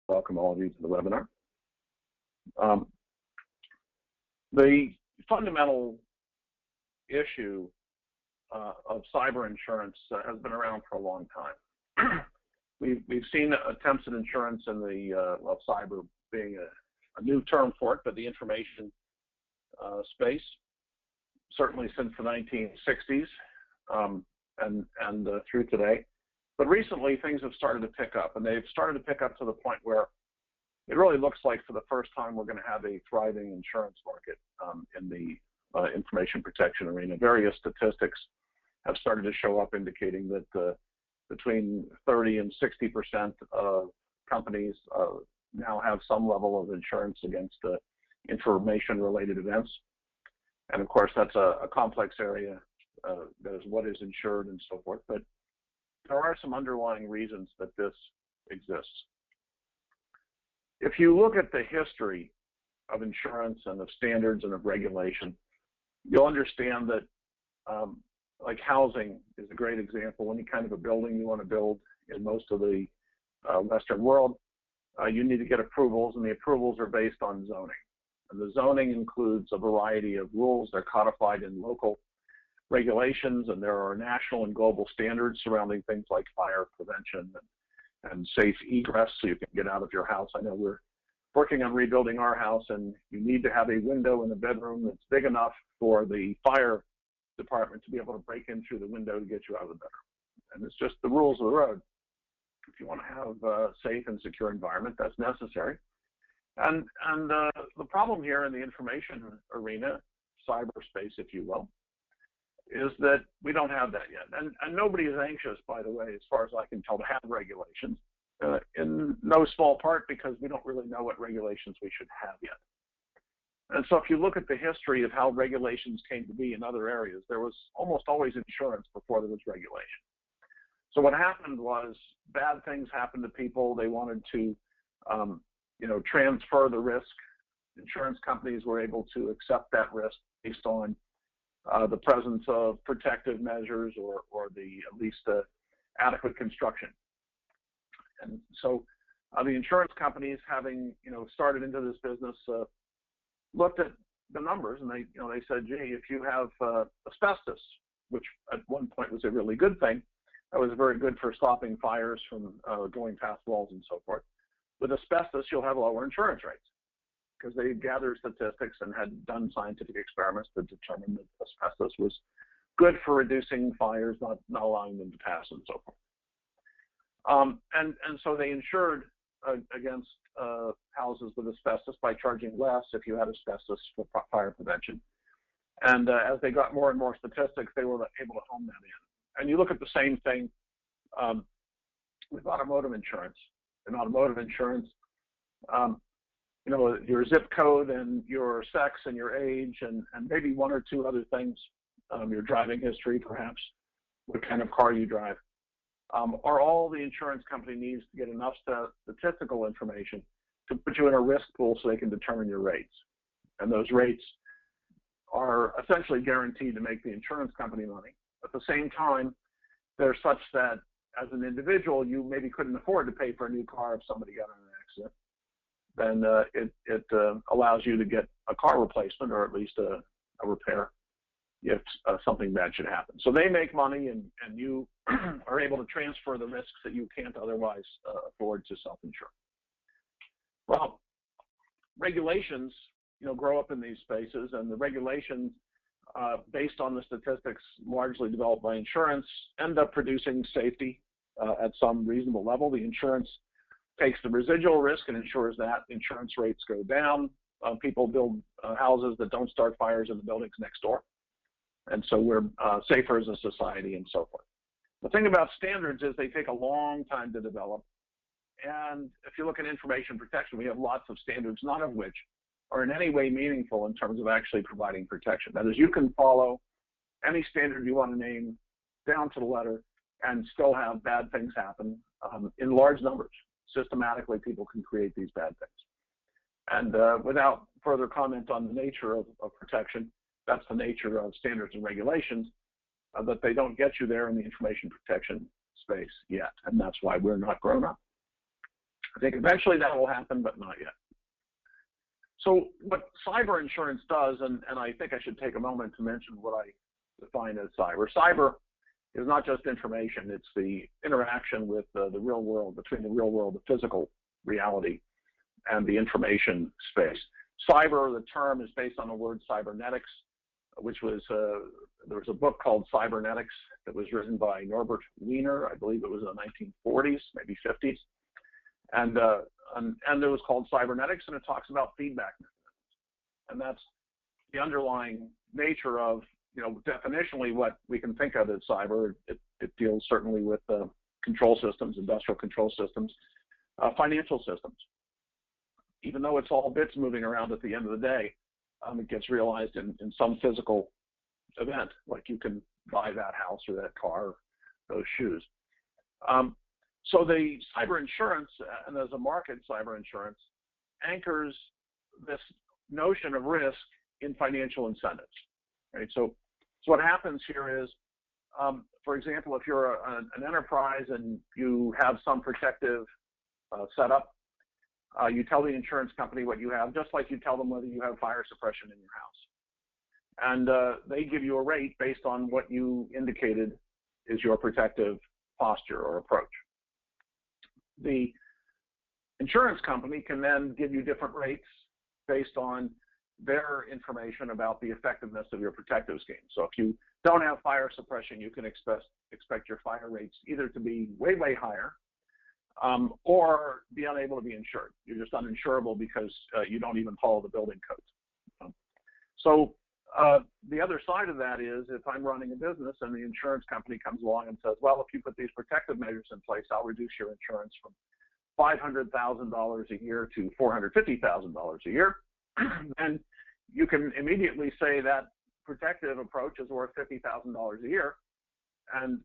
welcome all of you to the webinar. The fundamental issue of cyber insurance has been around for a long time. We've seen attempts at insurance in the, well, cyber being a new term for it, but the information space, certainly since the 1960s and through today. But recently, things have started to pick up, and they've started to pick up to the point where it really looks like for the first time we're going to have a thriving insurance market in the information protection arena. Various statistics have started to show up indicating that between 30 and 60% of companies now have some level of insurance against information-related events. And of course, that's a complex area. That is what is insured and so forth. But there are some underlying reasons that this exists. If you look at the history of insurance and of standards and of regulation, you'll understand that like housing is a great example. Any kind of a building you want to build in most of the Western world, you need to get approvals, and the approvals are based on zoning. And the zoning includes a variety of rules. They're codified in local regulations, and there are national and global standards surrounding things like fire prevention and safe egress so you can get out of your house. I know we're working on rebuilding our house, and you need to have a window in the bedroom that's big enough for the fire department to be able to break in through the window to get you out of the bedroom. And it's just the rules of the road. If you want to have a safe and secure environment, that's necessary. And the problem here in the information arena, cyberspace, if you will, is that we don't have that yet. And nobody is anxious, by the way, as far as I can tell, to have regulations, in no small part because we don't really know what regulations we should have yet. And so if you look at the history of how regulations came to be in other areas, there was almost always insurance before there was regulation. So what happened was bad things happened to people. They wanted to transfer the risk. Insurance companies were able to accept that risk based on the presence of protective measures or at least adequate construction. And so the insurance companies, having started into this business, looked at the numbers, and they said, gee, if you have asbestos, which at one point was a really good thing, that was very good for stopping fires from going past walls and so forth. With asbestos, you'll have lower insurance rates, because they gathered statistics and had done scientific experiments to determine that asbestos was good for reducing fires, not allowing them to pass and so forth. And so they insured against houses with asbestos by charging less if you had asbestos for fire prevention. And as they got more and more statistics, they were able to hone that in. And you look at the same thing with automotive insurance. In automotive insurance, your zip code and your sex and your age and maybe one or two other things, your driving history perhaps, what kind of car you drive, are all the insurance company needs to get enough statistical information to put you in a risk pool so they can determine your rates. And those rates are essentially guaranteed to make the insurance company money. At the same time, they're such that as an individual, you maybe couldn't afford to pay for a new car if somebody got in an accident. Then it allows you to get a car replacement or at least a repair if something bad should happen. So they make money, and you are able to transfer the risks that you can't otherwise afford to self-insure. Well, regulations, grow up in these spaces, and the regulations, based on the statistics largely developed by insurance, end up producing safety at some reasonable level. The insurance takes the residual risk and ensures that insurance rates go down. People build houses that don't start fires in the buildings next door. And so we're safer as a society and so forth. The thing about standards is they take a long time to develop. And if you look at information protection, we have lots of standards, none of which are in any way meaningful in terms of actually providing protection. That is, you can follow any standard you want to name down to the letter and still have bad things happen in large numbers. Systematically, people can create these bad things. And without further comment on the nature of protection, that's the nature of standards and regulations, but they don't get you there in the information protection space yet, and that's why we're not grown up. I think eventually that will happen, but not yet. So what cyber insurance does, and I think I should take a moment to mention what I define as cyber. Cyber is not just information, it's the interaction with the real world, between the real world, the physical reality, and the information space. Cyber, the term, is based on the word cybernetics, which was, there was a book called Cybernetics that was written by Norbert Wiener. I believe it was in the 1940s, maybe 50s. And it was called Cybernetics, and it talks about feedback mechanisms. And that's the underlying nature of, definitionally what we can think of as cyber. It deals certainly with control systems, industrial control systems, financial systems. Even though it's all bits moving around at the end of the day, it gets realized in some physical event, like you can buy that house or that car or those shoes. So the cyber insurance, and as a market, cyber insurance anchors this notion of risk in financial incentives, right? So what happens here is, for example, if you're an enterprise and you have some protective setup, you tell the insurance company what you have, just like you tell them whether you have fire suppression in your house. And they give you a rate based on what you indicated is your protective posture or approach. The insurance company can then give you different rates based on their information about the effectiveness of your protective scheme. So if you don't have fire suppression, you can expect your fire rates either to be way, way higher, or be unable to be insured. You're just uninsurable because you don't even follow the building codes. So the other side of that is, if I'm running a business and the insurance company comes along and says, well, if you put these protective measures in place, I'll reduce your insurance from $500,000 a year to $450,000 a year, and you can immediately say that protective approach is worth $50,000 a year. And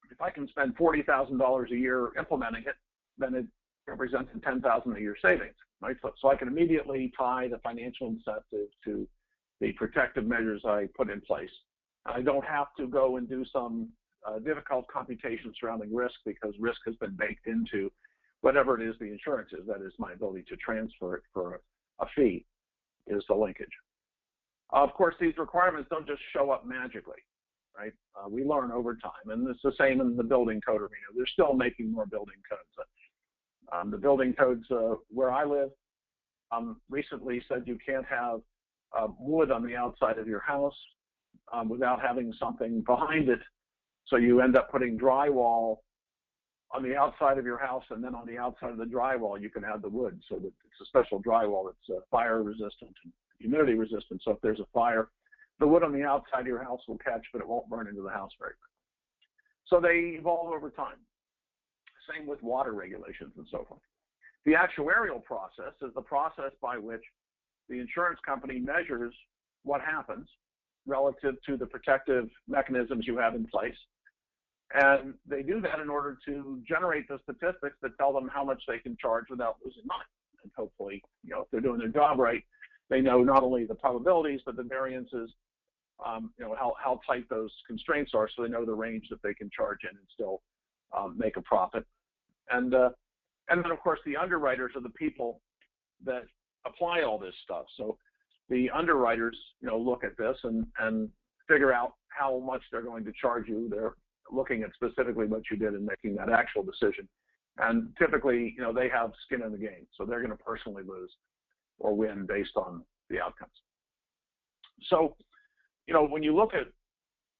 if I can spend $40,000 a year implementing it, then it represents a $10,000 a year savings, right? So I can immediately tie the financial incentive to the protective measures I put in place. I don't have to go and do some difficult computation surrounding risk, because risk has been baked into whatever it is the insurance is. That is, my ability to transfer it for a fee is the linkage. Of course, these requirements don't just show up magically, right? We learn over time, and it's the same in the building code arena. They're still making more building codes. The building codes where I live recently said you can't have wood on the outside of your house without having something behind it. So you end up putting drywall on the outside of your house, and then on the outside of the drywall you can have the wood. So that it's a special drywall that's fire resistant and humidity resistant. So if there's a fire, the wood on the outside of your house will catch, but it won't burn into the house very quickly. So they evolve over time. Same with water regulations and so forth. The actuarial process is the process by which the insurance company measures what happens relative to the protective mechanisms you have in place. And they do that in order to generate the statistics that tell them how much they can charge without losing money. And hopefully, if they're doing their job right, they know not only the probabilities, but the variances, how tight those constraints are, so they know the range that they can charge in and still make a profit. And then, of course, the underwriters are the people that apply all this stuff. So the underwriters, look at this and figure out how much they're going to charge you. They're looking at specifically what you did and making that actual decision. And typically, they have skin in the game, so they're going to personally lose or win based on the outcomes. So, when you look at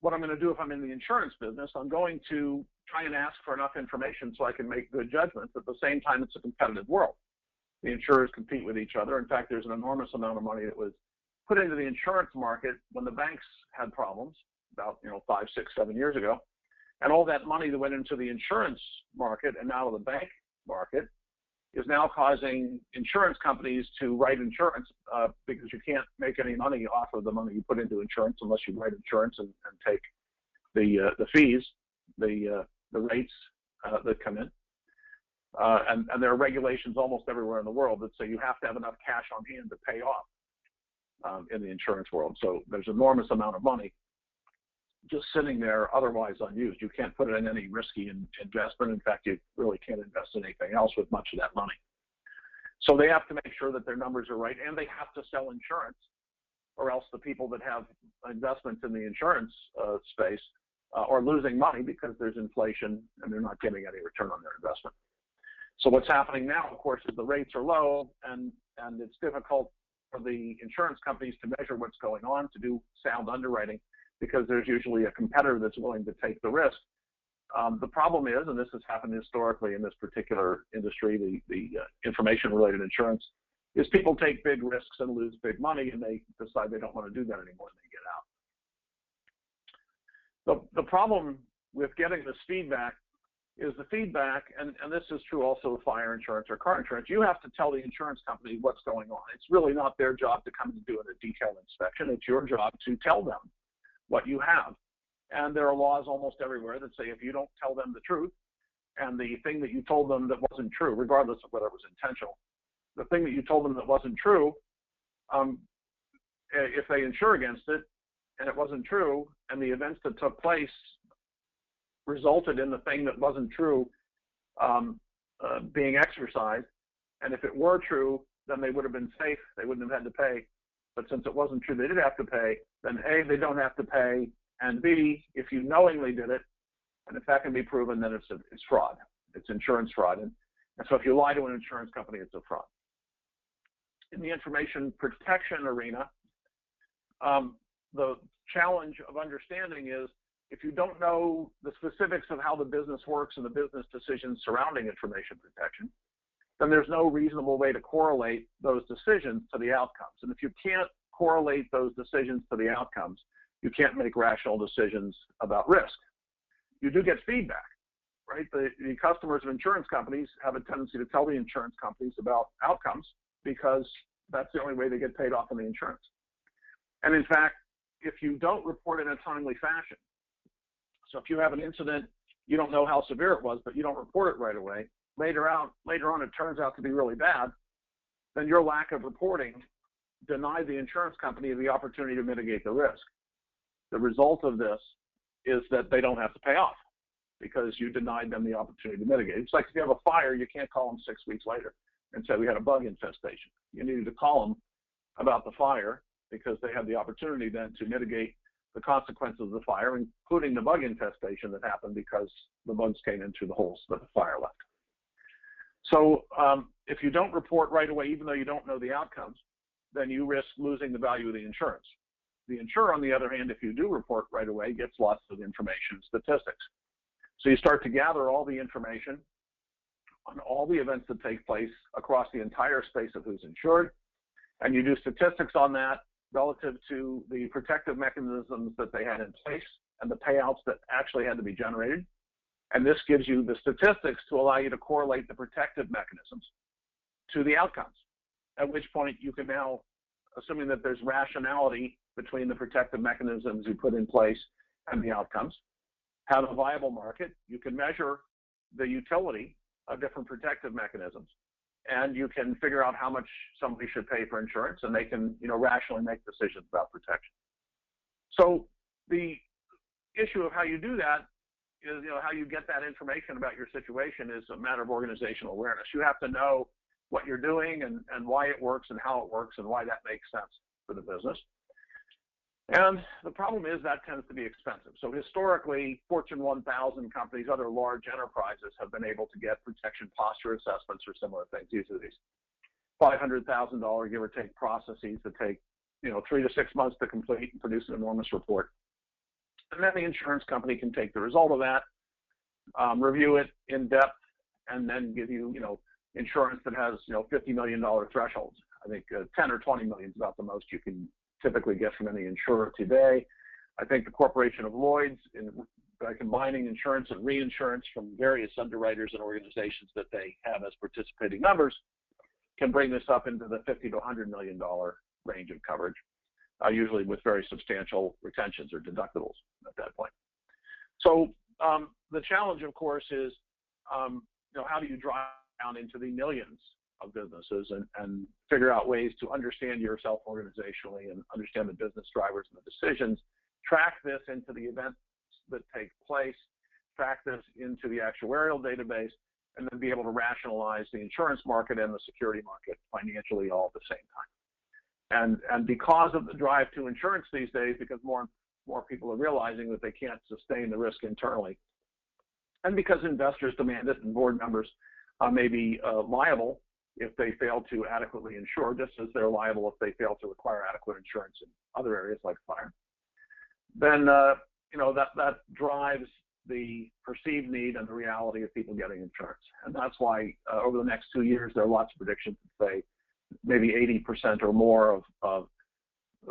what I'm going to do if I'm in the insurance business, I'm going to try and ask for enough information so I can make good judgments. At the same time, it's a competitive world. The insurers compete with each other. In fact, there's an enormous amount of money that was put into the insurance market when the banks had problems about 5, 6, 7 years ago. And all that money that went into the insurance market and out of the bank market is now causing insurance companies to write insurance because you can't make any money off of the money you put into insurance unless you write insurance and take the fees, the rates that come in. And there are regulations almost everywhere in the world that say you have to have enough cash on hand to pay off in the insurance world. So there's an enormous amount of money just sitting there otherwise unused. You can't put it in any risky investment. In fact, you really can't invest in anything else with much of that money. So they have to make sure that their numbers are right, and they have to sell insurance, or else the people that have investments in the insurance space are losing money because there's inflation and they're not getting any return on their investment. So what's happening now, of course, is the rates are low, and it's difficult for the insurance companies to measure what's going on, to do sound underwriting, because there's usually a competitor that's willing to take the risk. The problem is, and this has happened historically in this particular industry, the information-related insurance, is people take big risks and lose big money, and they decide they don't want to do that anymore, and they get out. The problem with getting this feedback is the feedback, and this is true also of fire insurance or car insurance, you have to tell the insurance company what's going on. It's really not their job to come and do a detailed inspection. It's your job to tell them what you have. And there are laws almost everywhere that say if you don't tell them the truth, and the thing that you told them that wasn't true, regardless of whether it was intentional, the thing that you told them that wasn't true, if they insure against it and it wasn't true, and the events that took place resulted in the thing that wasn't true being exercised, and if it were true, then they would have been safe, they wouldn't have had to pay. But since it wasn't true, they did have to pay, then A, they don't have to pay, and B, if you knowingly did it, and if that can be proven, then it's fraud. It's insurance fraud. And so if you lie to an insurance company, it's a fraud. In the information protection arena, the challenge of understanding is if you don't know the specifics of how the business works and the business decisions surrounding information protection, then there's no reasonable way to correlate those decisions to the outcomes. And if you can't correlate those decisions to the outcomes, you can't make rational decisions about risk. You do get feedback, right? The customers of insurance companies have a tendency to tell the insurance companies about outcomes because that's the only way they get paid off on the insurance. And in fact, if you don't report in a timely fashion, so if you have an incident, you don't know how severe it was, but you don't report it right away, later on it turns out to be really bad, then your lack of reporting denied the insurance company the opportunity to mitigate the risk. The result of this is that they don't have to pay off because you denied them the opportunity to mitigate. It's like if you have a fire, you can't call them 6 weeks later and say we had a bug infestation. You needed to call them about the fire because they had the opportunity then to mitigate the consequences of the fire, including the bug infestation that happened because the bugs came in through the holes that the fire left. So if you don't report right away, even though you don't know the outcomes, then you risk losing the value of the insurance. The insurer, on the other hand, if you do report right away, gets lots of information, statistics. So you start to gather all the information on all the events that take place across the entire space of who's insured, and you do statistics on that relative to the protective mechanisms that they had in place and the payouts that actually had to be generated. And this gives you the statistics to allow you to correlate the protective mechanisms to the outcomes, at which point you can now, assuming that there's rationality between the protective mechanisms you put in place and the outcomes, have a viable market. You can measure the utility of different protective mechanisms, and you can figure out how much somebody should pay for insurance, and they can, rationally make decisions about protection. So the issue of how you do that is, how you get that information about your situation is a matter of organizational awareness. You have to know what you're doing and why it works and how it works and why that makes sense for the business. And the problem is that tends to be expensive. So historically, Fortune 1000 companies, other large enterprises have been able to get protection posture assessments or similar things. These are these $500,000, give or take, processes that take 3 to 6 months to complete and produce an enormous report. And then the insurance company can take the result of that, review it in depth, and then give you, insurance that has, $50 million thresholds. I think 10 or 20 million is about the most you can typically get from any insurer today. I think the Corporation of Lloyd's, by combining insurance and reinsurance from various underwriters and organizations that they have as participating members, can bring this up into the $50 to $100 million range of coverage, usually with very substantial retentions or deductibles at that point. So the challenge, of course, is how do you drive down into the millions of businesses and figure out ways to understand yourself organizationally and understand the business drivers and the decisions, track this into the events that take place, track this into the actuarial database, and then be able to rationalize the insurance market and the security market financially all at the same time. And because of the drive to insurance these days, because more and more people are realizing that they can't sustain the risk internally, and because investors demand it and board members may be liable if they fail to adequately insure, just as they're liable if they fail to require adequate insurance in other areas like fire, then that drives the perceived need and the reality of people getting insurance. And that's why over the next 2 years, there are lots of predictions that say maybe 80% or more of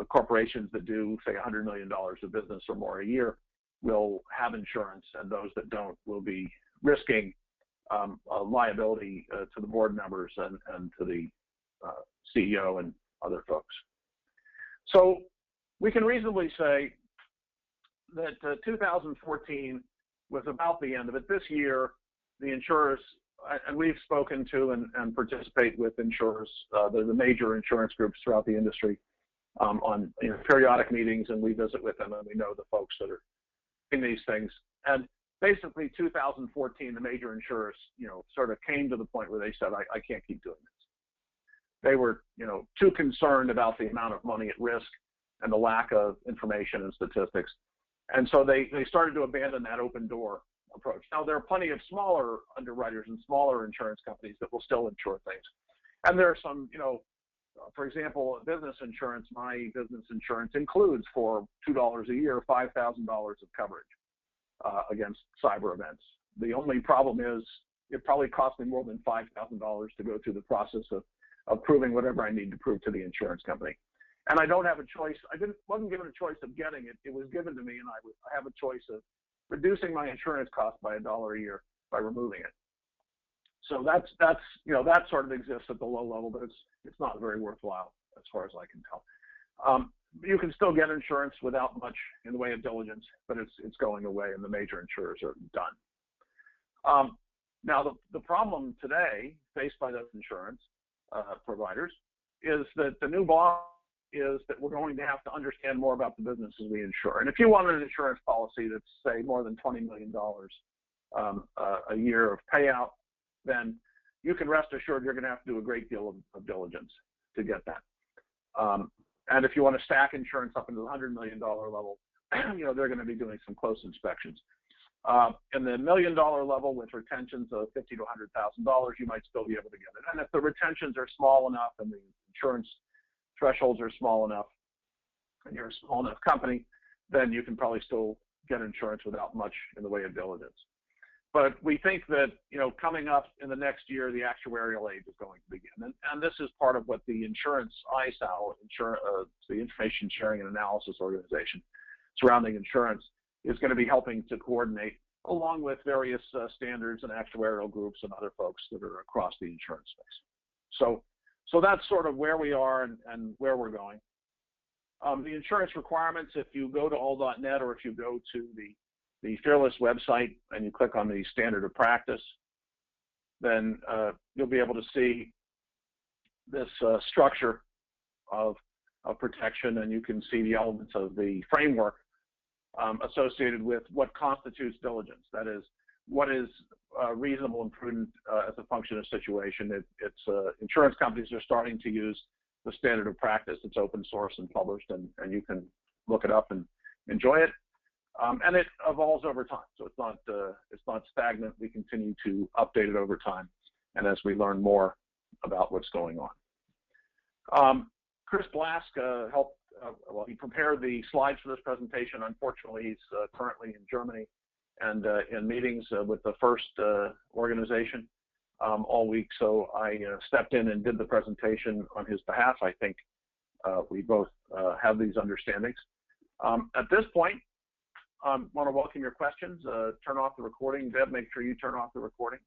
corporations that do, say, $100 million of business or more a year will have insurance, and those that don't will be risking a liability to the board members and to the CEO and other folks. So we can reasonably say that 2014 was about the end of it. This year, the insurers, and we've spoken to and participate with insurers, the major insurance groups throughout the industry on periodic meetings, and we visit with them, and we know the folks that are in these things. And basically 2014, the major insurers, sort of came to the point where they said, I can't keep doing this. They were, too concerned about the amount of money at risk and the lack of information and statistics. And so they started to abandon that open door approach. Now, there are plenty of smaller underwriters and smaller insurance companies that will still insure things. And there are some, for example, business insurance, my business insurance includes for $2 a year, $5,000 of coverage against cyber events. The only problem is it probably cost me more than $5,000 to go through the process of proving whatever I need to prove to the insurance company. And I don't have a choice. Wasn't given a choice of getting it. It was given to me, and I have a choice of reducing my insurance cost by $1 a year by removing it. So that sort of exists at the low level, but it's not very worthwhile as far as I can tell. You can still get insurance without much in the way of diligence, but it's going away, and the major insurers are done. Now, the problem today faced by those insurance providers is that the new law is that we're going to have to understand more about the businesses we insure. And if you want an insurance policy that's, say, more than $20 million a year of payout, then you can rest assured you're going to have to do a great deal of diligence to get that. And if you want to stack insurance up into the $100 million level, they're going to be doing some close inspections. In the $1 million level with retentions of $50,000 to $100,000, you might still be able to get it. And if the retentions are small enough and the insurance thresholds are small enough and you're a small enough company, then you can probably still get insurance without much in the way of diligence. But we think that, coming up in the next year, the actuarial age is going to begin. And this is part of what the Insurance ISAO, the Information Sharing and Analysis Organization surrounding insurance, is going to be helping to coordinate, along with various standards and actuarial groups and other folks that are across the insurance space. So that's sort of where we are and where we're going. The insurance requirements, if you go to all.net or if you go to the Fearless website and you click on the standard of practice, then you'll be able to see this structure of protection, and you can see the elements of the framework associated with what constitutes diligence. That is, what is reasonable and prudent as a function of situation. Insurance companies are starting to use the standard of practice. It's open source and published, and you can look it up and enjoy it. And it evolves over time, so it's not stagnant. We continue to update it over time, and as we learn more about what's going on. Chris Blask helped. He prepared the slides for this presentation. Unfortunately, he's currently in Germany and in meetings with the FIRST organization all week, so I stepped in and did the presentation on his behalf. I think we both have these understandings. At this point, I want to welcome your questions. Turn off the recording. Deb, make sure you turn off the recording.